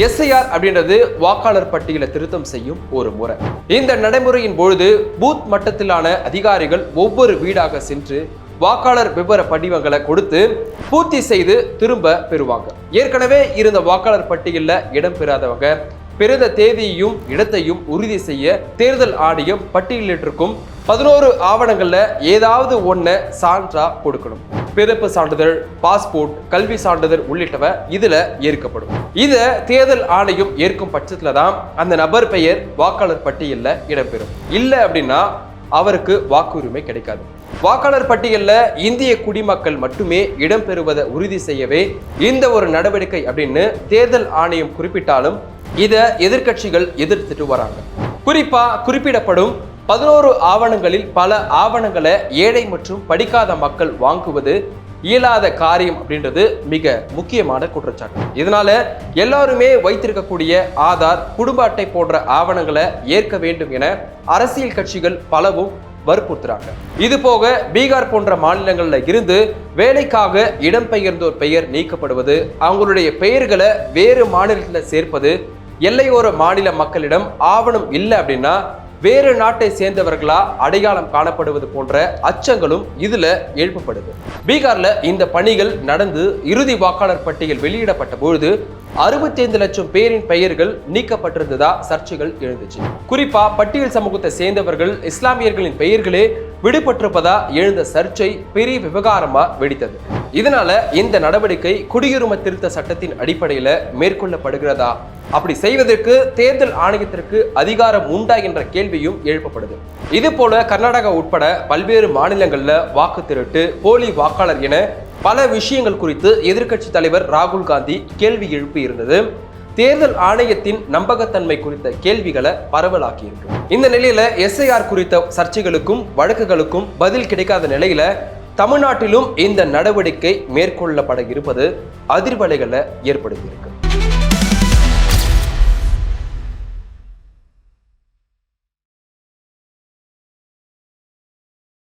SIR அப்படின்றது வாக்காளர் பட்டியலை திருத்தம் செய்யும் ஒரு முறை. இந்த நடைமுறையின் பொழுது பூத் மட்டத்திலான அதிகாரிகள் ஒவ்வொரு வீடாக சென்று வாக்காளர் விவர படிவங்களை கொடுத்து பூர்த்தி செய்து திரும்ப பெறுவாங்க. ஏற்கனவே இருந்த வாக்காளர் பட்டியலில் இடம்பெறாதவங்க பிறந்த தேதியையும் இடத்தையும் உறுதி செய்ய தேர்தல் ஆணையம் பட்டியலிட்டிருக்கும் 11 ஆவணங்கள்ல ஏதாவது ஒன்றை சான்றா கொடுக்கணும். பிறப்பு சான்றிதழ், பாஸ்போர்ட், கல்வி சான்றிதழ் உள்ளிட்டவை இதுல ஏற்கப்படும். இதை தேர்தல் ஆணையம் ஏற்கும் பட்சத்துல தான் அந்த நபர் பெயர் வாக்காளர் பட்டியல்ல இடம்பெறும். இல்லை அப்படின்னா அவருக்கு வாக்குரிமை கிடைக்காது. வாக்காளர் பட்டியல்ல இந்திய குடிமக்கள் மட்டுமே இடம்பெறுவதை உறுதி செய்யவே இந்த ஒரு நடவடிக்கை அப்படின்னு தேர்தல் ஆணையம் குறிப்பிட்டாலும் இதை எதிர்க்கட்சிகள் எதிர்த்துட்டு வராங்க. குறிப்பா குறிப்பிடப்படும் 11 ஆவணங்களில் பல ஆவணங்களை ஏழை மற்றும் படிக்காத மக்கள் வாங்குவது இயலாத காரியம் அப்படின்றது மிக முக்கியமான குற்றச்சாட்டு. இதனால எல்லாருமே வைத்திருக்கக்கூடிய ஆதார், குடும்ப அட்டை போன்ற ஆவணங்களை ஏற்க வேண்டும் என அரசியல் கட்சிகள் பலவும் வற்புறுத்துறாங்க. இது போக பீகார் போன்ற மாநிலங்கள்ல இருந்து வேலைக்காக இடம்பெயர்ந்தோர் பெயர் நீக்கப்படுவது, அவங்களுடைய பெயர்களை வேறு மாநிலத்தில் சேர்ப்பது, எல்லையோர மாநில மக்களிடம் ஆவணம் இல்லை அப்படின்னா வேறு நாட்டை சேர்ந்தவர்களா அடையாளம் காணப்படுவது போன்ற அச்சங்களும் இதுல எழுப்பப்படுது. பீகார்ல இந்த பணிகள் நடந்து இறுதி வாக்காளர் பட்டியல் வெளியிடப்பட்ட பொழுது 65 லட்சம் பேரின் பெயர்கள் நீக்கப்பட்டிருந்ததா சர்ச்சைகள் எழுந்துச்சு. குறிப்பா பட்டியல் சமூகத்தை சேர்ந்தவர்கள் இஸ்லாமியர்களின் பெயர்களே விடுபட்டிருப்பதா எழுந்த சர்ச்சை பெரிய விவகாரமா வெடித்தது. இதனால இந்த நடவடிக்கை குடியுரிமை திருத்த சட்டத்தின் அடிப்படையில மேற்கொள்ளப்படுகிறதா, அப்படி செய்வதற்கு தேர்தல் ஆணையத்திற்கு அதிகாரம் உண்டா என்ற கேள்வியும் எழுப்பப்படுது. இது போல கர்நாடகா உட்பட பல்வேறு மாநிலங்கள்ல வாக்கு திருட்டு, போலி வாக்காளர் என பல விஷயங்கள் குறித்து எதிர்க்கட்சி தலைவர் ராகுல் காந்தி கேள்வி எழுப்பி இருந்தது தேர்தல் ஆணையத்தின் நம்பகத்தன்மை குறித்த கேள்விகளை பரவலாக்கி இருக்கு. இந்த நிலையில எஸ்ஐஆர் குறித்த சர்ச்சைகளுக்கும் வழக்குகளுக்கும் பதில் கிடைக்காத நிலையில தமிழ்நாட்டிலும் இந்த நடவடிக்கை மேற்கொள்ளப்பட இருப்பது அதிர்வலைகளை ஏற்படுத்தி இருக்கு.